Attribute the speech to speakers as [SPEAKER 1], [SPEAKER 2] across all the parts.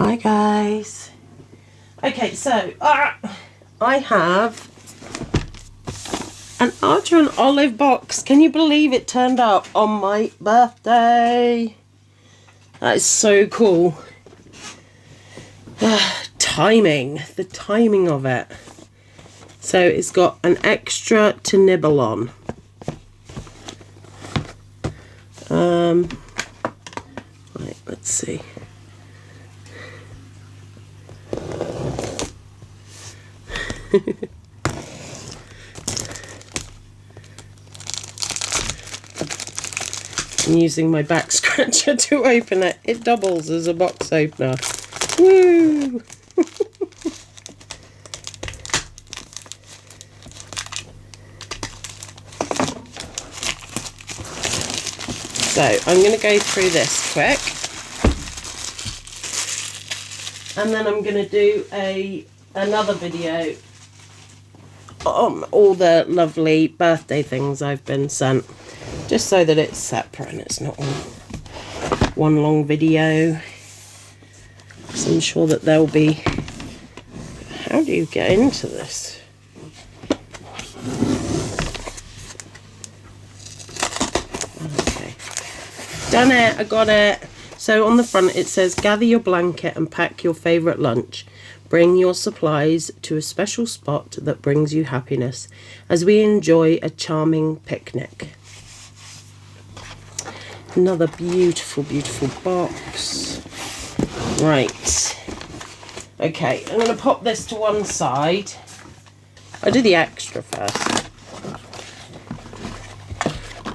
[SPEAKER 1] Hi guys. Okay, so I have an Archer and Olive box. Can you believe it turned up on my birthday? That is so cool. Timing, the timing of it. So it's got an extra to nibble on. Right, let's see. I'm using my back scratcher to open it. It doubles as a box opener. Woo! So I'm going to go through this quick, and then I'm going to do another video on all the lovely birthday things I've been sent, just so that it's separate and it's not all one long video. So I'm sure that there'll be... How do you get into this? Okay, done it, I got it. So on the front it says, gather your blanket and pack your favourite lunch. Bring your supplies to a special spot that brings you happiness as we enjoy a charming picnic. Another beautiful, beautiful box. Right. Okay, I'm going to pop this to one side. I'll do the extra first.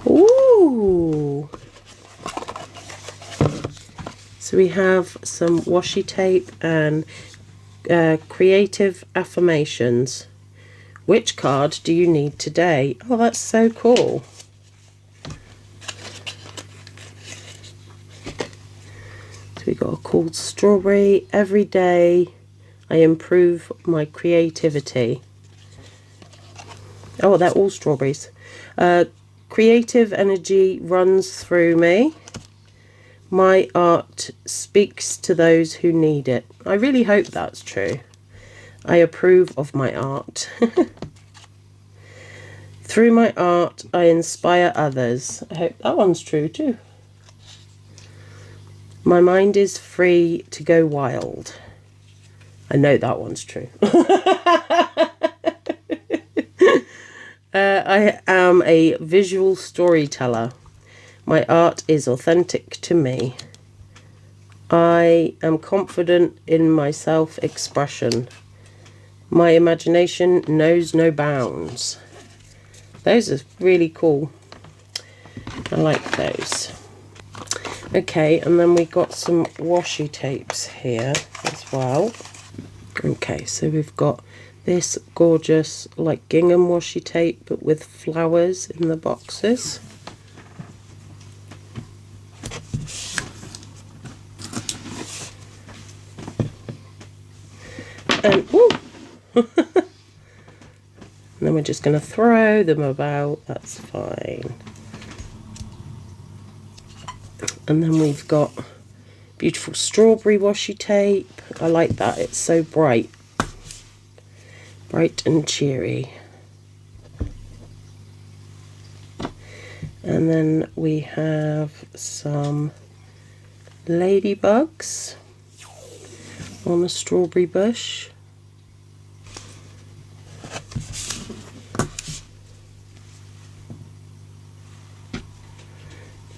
[SPEAKER 1] Ooh. So we have some washi tape and creative affirmations. Which card do you need today? Oh, that's so cool. So we got a called strawberry. Every day I improve my creativity. Oh, they're all strawberries. Creative energy runs through me. My art speaks to those who need it. I really hope that's true. I approve of my art. Through my art, I inspire others. I hope that one's true too. My mind is free to go wild. I know that one's true. I am a visual storyteller. My art is authentic to me. I am confident in my self-expression. My imagination knows no bounds. Those are really cool. I like those. Okay, and then we got some washi tapes here as well. Okay, so we've got this gorgeous like gingham washi tape but with flowers in the boxes. And and then we're just going to throw them about, that's fine. And then we've got beautiful strawberry washi tape. I like that, it's so bright. Bright and cheery. And then we have some ladybugs on a strawberry bush.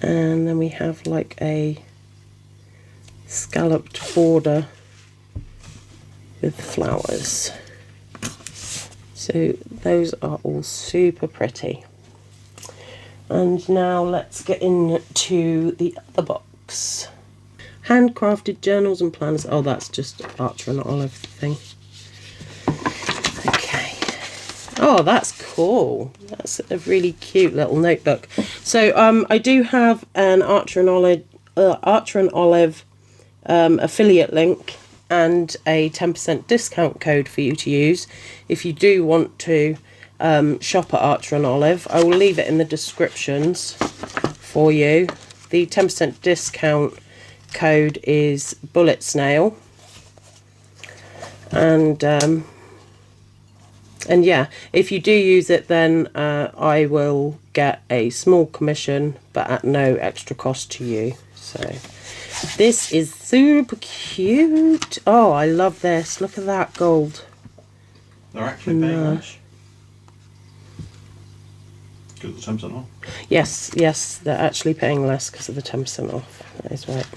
[SPEAKER 1] And then we have like a scalloped border with flowers. So those are all super pretty. And now let's get into the other box. Handcrafted journals and planners. Oh, that's just Archer and Olive thing. Okay. Oh, that's cool. That's a really cute little notebook. So I do have an Archer and Olive affiliate link and a 10% discount code for you to use if you do want to shop at Archer and Olive. I will leave it in the descriptions for you. The 10% discount code is Bullet Snail. And yeah, if you do use it, then I will get a small commission, but at no extra cost to you. So this is super cute. Oh, I love this. Look at that gold.
[SPEAKER 2] They're actually paying less. Because of the 10% off.
[SPEAKER 1] Yes, yes, they're actually paying less because of the 10% off. That is right.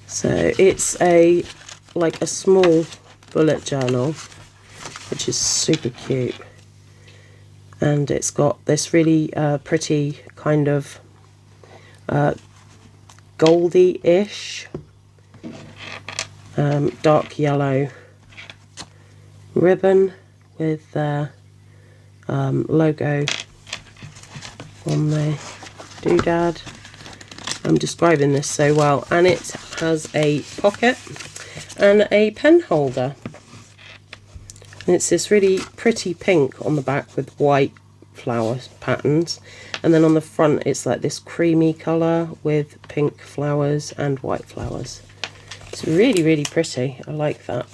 [SPEAKER 1] So it's like a small bullet journal, which is super cute, and it's got this really pretty kind of goldy-ish dark yellow ribbon with the logo on the doodad. I'm describing this so well, and it has a pocket and a pen holder, and it's this really pretty pink on the back with white flower patterns, and then on the front it's like this creamy colour with pink flowers and white flowers. It's really, really pretty. I like that.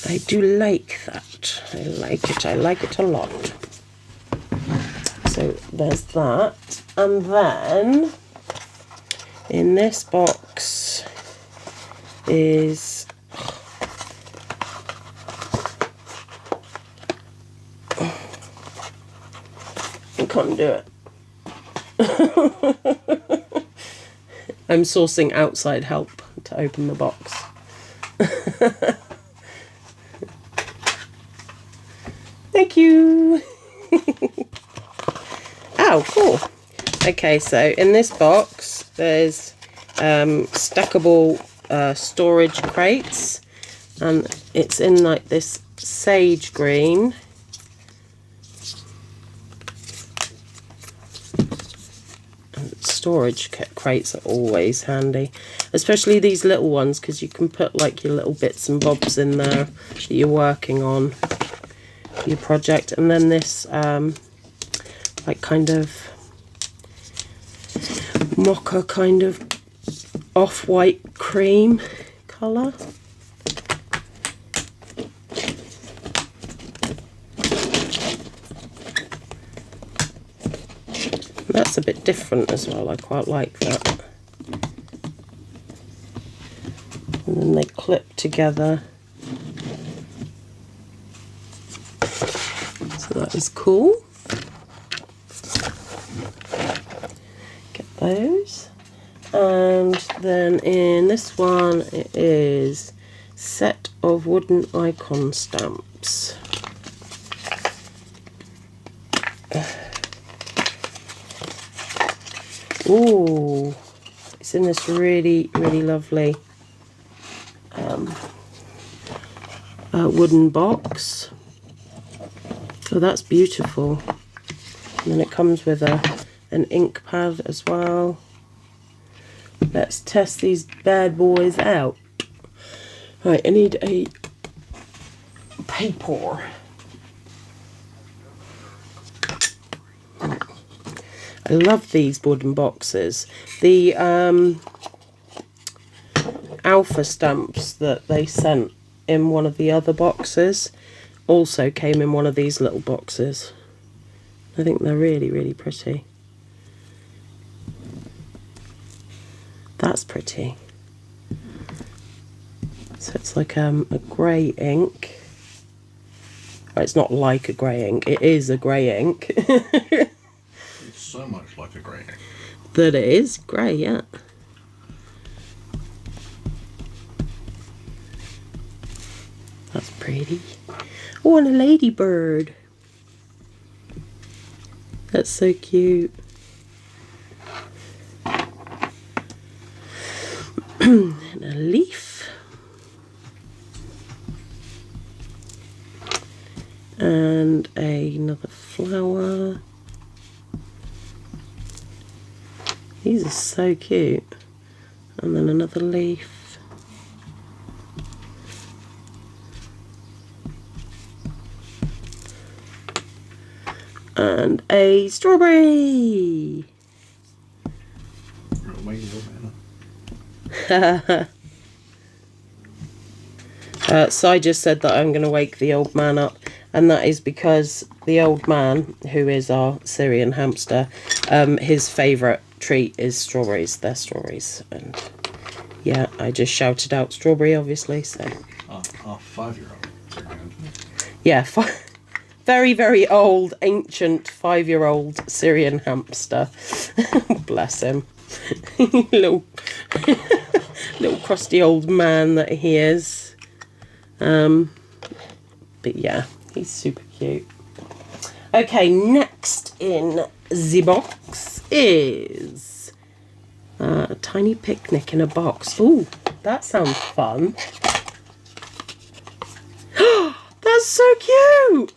[SPEAKER 1] I do like that. I like it. I like it a lot. So there's that. And then in this box is I can't do it. I'm sourcing outside help to open the box. Thank you. Oh, cool. Okay, so in this box there's stackable storage crates, and it's in like this sage green. Storage crates are always handy, especially these little ones, because you can put like your little bits and bobs in there that you're working on for your project. And then this like kind of mocha kind of off-white cream colour. That's a bit different as well. I quite like that. And then they clip together. So that is cool. Get those. And then in this one it is set of wooden icon stamps. Ooh, it's in this really, really lovely wooden box. Oh, that's beautiful. And then it comes with an ink pad as well. Let's test these bad boys out. Right, I need a paper. I love these wooden boxes. The alpha stamps that they sent in one of the other boxes also came in one of these little boxes. I think they're really, really pretty. That's pretty. So it's like a grey ink. Well, it's not like a grey ink, it is a grey ink.
[SPEAKER 2] It's so much like a grey ink.
[SPEAKER 1] That it is grey, yeah. That's pretty. Oh, and a ladybird. That's so cute. And a leaf. And another flower. These are so cute. And then another leaf. And a strawberry.
[SPEAKER 2] Real wake the old man up.
[SPEAKER 1] Si just said that I'm going to wake the old man up, and that is because the old man, who is our Syrian hamster, his favourite treat is strawberries. They're strawberries, and yeah, I just shouted out strawberry, obviously. So
[SPEAKER 2] Our 5-year-old.
[SPEAKER 1] yeah, very, very old, ancient 5-year-old Syrian hamster. Bless him. little crusty old man that he is. But yeah, he's super cute. Okay, next in the box is a tiny picnic in a box. Ooh, that sounds fun. That's so cute!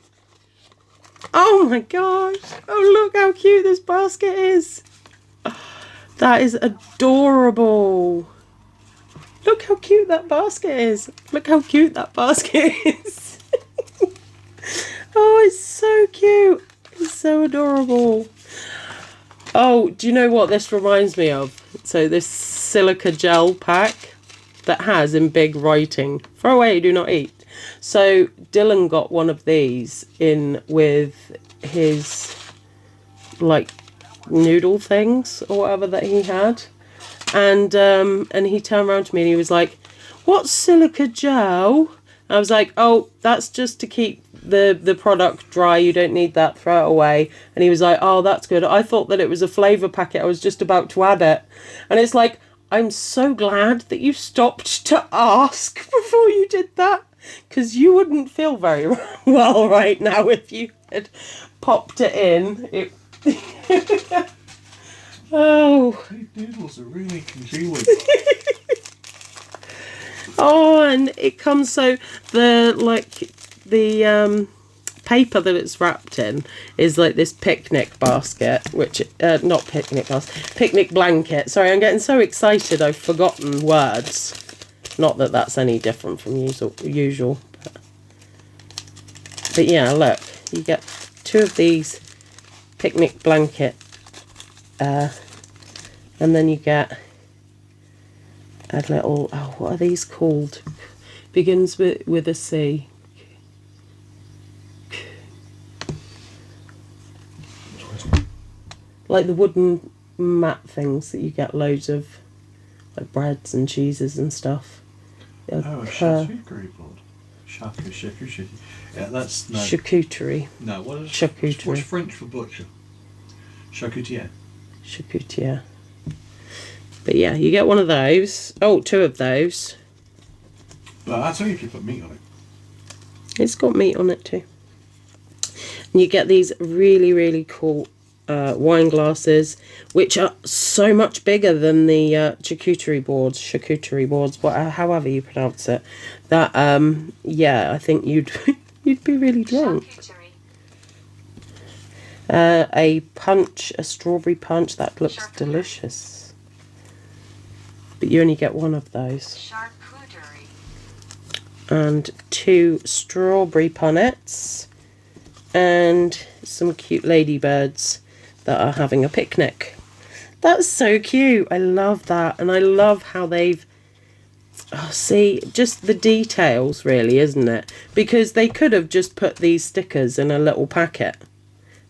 [SPEAKER 1] Oh my gosh! Oh, look how cute this basket is! That is adorable! Look how cute that basket is! Look how cute that basket is! Oh, it's so cute! It's so adorable! Oh, do you know what this reminds me of? So this silica gel pack that has in big writing, throw away, do not eat. So Dylan got one of these in with his like noodle things or whatever that he had, and he turned around to me and he was like, "What's silica gel?" I was like, "Oh, that's just to keep the product dry. You don't need that. Throw it away." And he was like, "Oh, that's good. I thought that it was a flavour packet. I was just about to add it." And it's like, I'm so glad that you stopped to ask before you did that, because you wouldn't feel very well right now if you had popped it in. Oh.
[SPEAKER 2] These noodles are really congealing.
[SPEAKER 1] Oh, and it comes so the paper that it's wrapped in is like this picnic basket, which not picnic basket, picnic blanket. Sorry, I'm getting so excited I've forgotten words. Not that that's any different from usual. But yeah, look, you get 2 of these picnic blanket, and then you get a little, oh, what are these called? Begins with a C. Like the wooden mat things that you get loads of, like breads and cheeses and stuff.
[SPEAKER 2] Oh, a charcuterie board. Charcuterie. Yeah, that's no.
[SPEAKER 1] Charcuterie.
[SPEAKER 2] No, what is
[SPEAKER 1] charcuterie?
[SPEAKER 2] What's French for butcher? Charcutier.
[SPEAKER 1] Charcutier. But yeah, you get one of those. Oh, 2 of those.
[SPEAKER 2] But that's only if you put meat on it.
[SPEAKER 1] It's got meat on it too. And you get these really, really cool wine glasses, which are so much bigger than the charcuterie boards, however you pronounce it. That yeah, I think you'd be really drunk. A strawberry punch, that looks delicious. But you only get 1 of those. And 2 strawberry punnets and some cute ladybirds that are having a picnic. That's so cute. I love that. And I love how they've, see, just the details really, isn't it? Because they could have just put these stickers in a little packet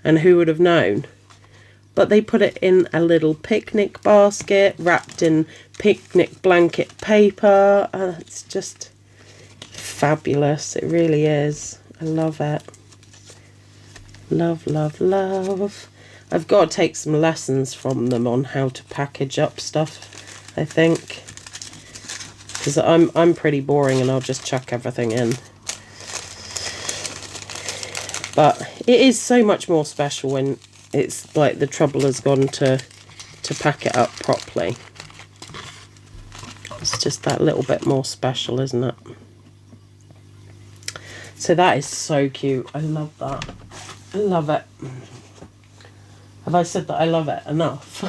[SPEAKER 1] and who would have known? But they put it in a little picnic basket wrapped in picnic blanket paper. It's just fabulous. It really is. I love it. Love, love, love. I've got to take some lessons from them on how to package up stuff, I think. Because I'm pretty boring and I'll just chuck everything in. But it is so much more special when it's like the trouble has gone to pack it up properly. It's just that little bit more special, isn't it? So that is so cute. I love that. I love it. Have I said that I love it enough?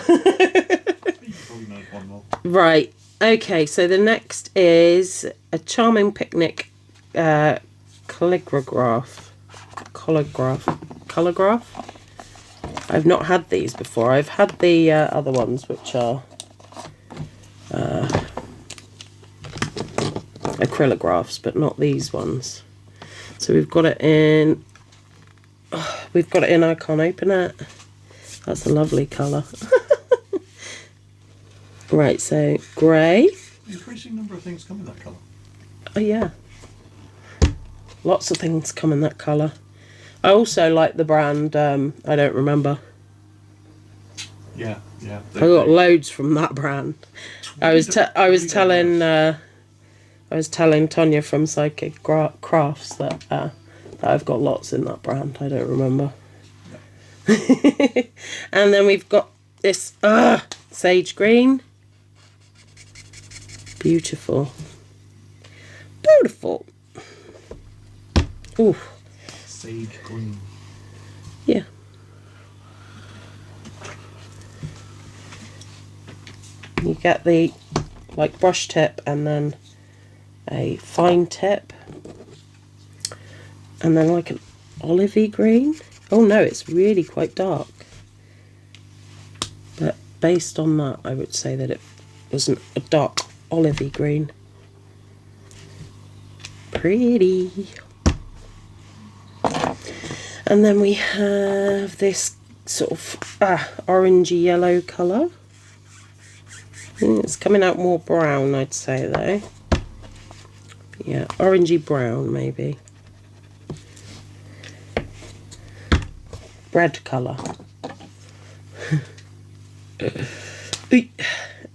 [SPEAKER 1] Right. Okay, so the next is a charming picnic calligraph. I've not had these before. I've had the other ones, which are acrylographs, but not these ones. So we've got it in, I can't open it. That's a lovely colour. Right, so grey.
[SPEAKER 2] Increasing number of things come in that colour.
[SPEAKER 1] Oh yeah. Lots of things come in that colour. I also like the brand, I don't remember.
[SPEAKER 2] Yeah.
[SPEAKER 1] I got loads from that brand. I was telling Tonya from Psychic Crafts that I've got lots in that brand. I don't remember. Yeah. And then we've got this sage green. Beautiful. Beautiful. Ooh.
[SPEAKER 2] Sage green.
[SPEAKER 1] Yeah. You get the like brush tip and then a fine tip. And then like an olivey green. Oh no, it's really quite dark. But based on that, I would say that it wasn't a dark olivey green. Pretty. And then we have this sort of orangey yellow colour. It's coming out more brown, I'd say, though. Yeah, orangey brown, maybe. Bread colour.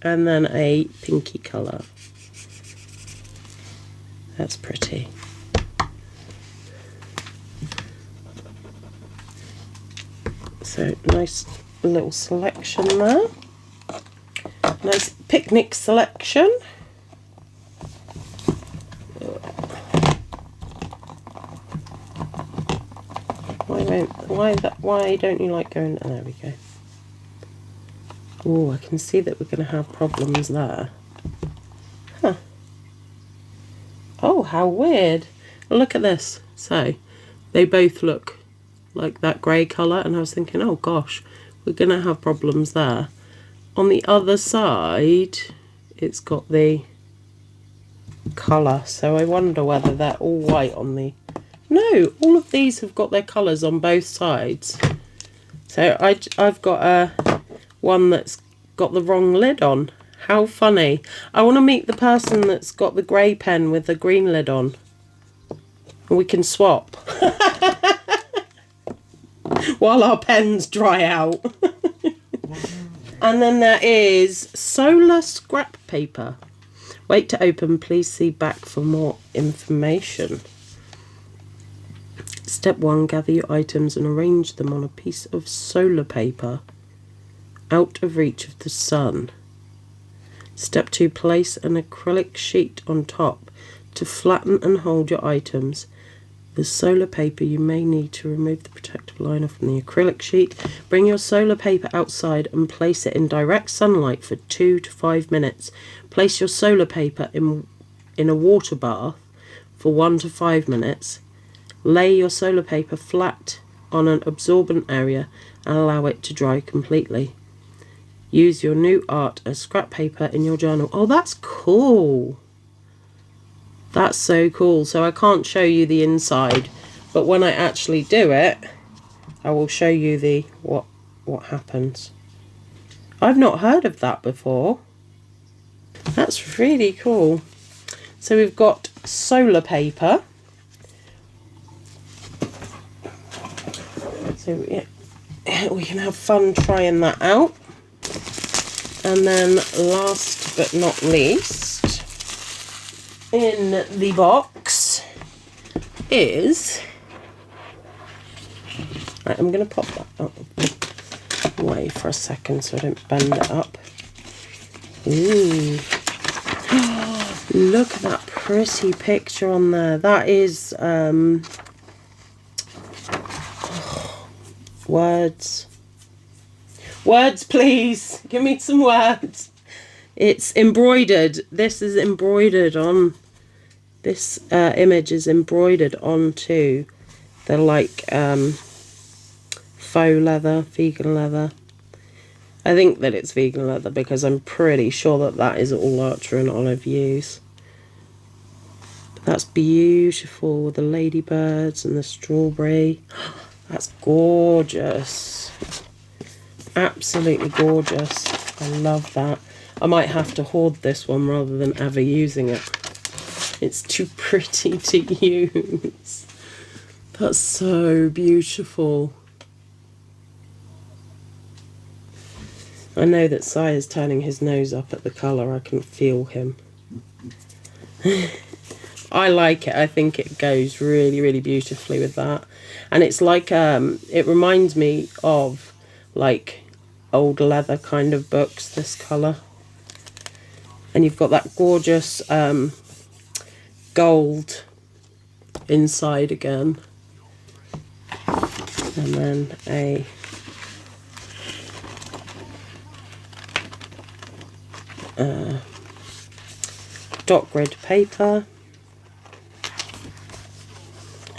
[SPEAKER 1] And then a pinky colour. That's pretty. So nice little selection there. Nice picnic selection. Why don't you like going? There we go. Oh, I can see that we're going to have problems there. Huh. Oh, how weird. Look at this. So, they both look like that grey colour, and I was thinking, oh gosh, we're going to have problems there. On the other side, it's got the colour, so I wonder whether they're all white on the... No, all of these have got their colours on both sides. So I've got one that's got the wrong lid on. How funny. I want to meet the person that's got the grey pen with the green lid on. And we can swap. While our pens dry out. And then there is solar scrap paper. Wait to open, please see back for more information. Step 1, gather your items and arrange them on a piece of solar paper out of reach of the sun. Step 2, place an acrylic sheet on top to flatten and hold your items. The solar paper, you may need to remove the protective liner from the acrylic sheet. Bring your solar paper outside and place it in direct sunlight for 2 to 5 minutes. Place your solar paper in a water bath for 1 to 5 minutes. Lay your solar paper flat on an absorbent area and allow it to dry completely. Use your new art as scrap paper in your journal. Oh, that's cool. That's so cool. So I can't show you the inside, but when I actually do it, I will show you the what happens. I've not heard of that before. That's really cool. So we've got solar paper. So we can have fun trying that out. And then last but not least, in the box is... Right, I'm going to pop that away for a second so I don't bend it up. Ooh. Look at that pretty picture on there. That is... words. Words, please. Give me some words. It's embroidered. This is embroidered on... This image is embroidered onto the, like, faux leather, vegan leather. I think that it's vegan leather because I'm pretty sure that that is all Archer and Olive use. But that's beautiful with the ladybirds and the strawberry. That's gorgeous. Absolutely gorgeous. I love that. I might have to hoard this one rather than ever using it. It's too pretty to use. That's so beautiful. I know that Si is turning his nose up at the colour. I can feel him. I like it. I think it goes really, really beautifully with that. And it's like, it reminds me of like old leather kind of books, this colour. And you've got that gorgeous gold inside again. And then a dot grid paper.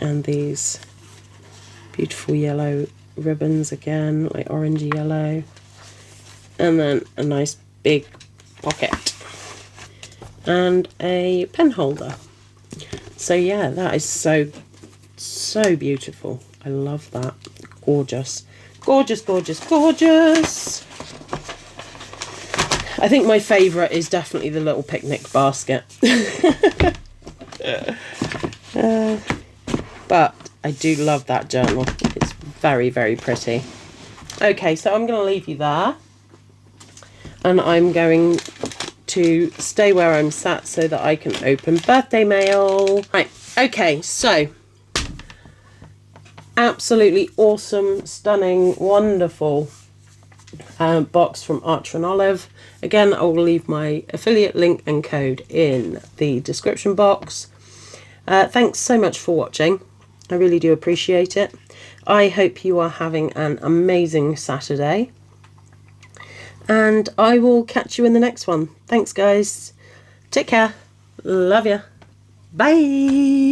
[SPEAKER 1] And these beautiful yellow ribbons again, like orangey yellow. And then a nice big pocket. And a pen holder. So yeah, that is so beautiful. I love that. Gorgeous. Gorgeous, gorgeous, gorgeous. I think my favourite is definitely the little picnic basket. But I do love that journal. It's very, very pretty. Okay, so I'm going to leave you there. And I'm going to stay where I'm sat so that I can open birthday mail. Right, okay, so absolutely awesome, stunning, wonderful box from Archer and Olive. Again, I will leave my affiliate link and code in the description box. Thanks so much for watching. I really do appreciate it. I hope you are having an amazing Saturday. And I will catch you in the next one. Thanks, guys. Take care. Love ya. Bye.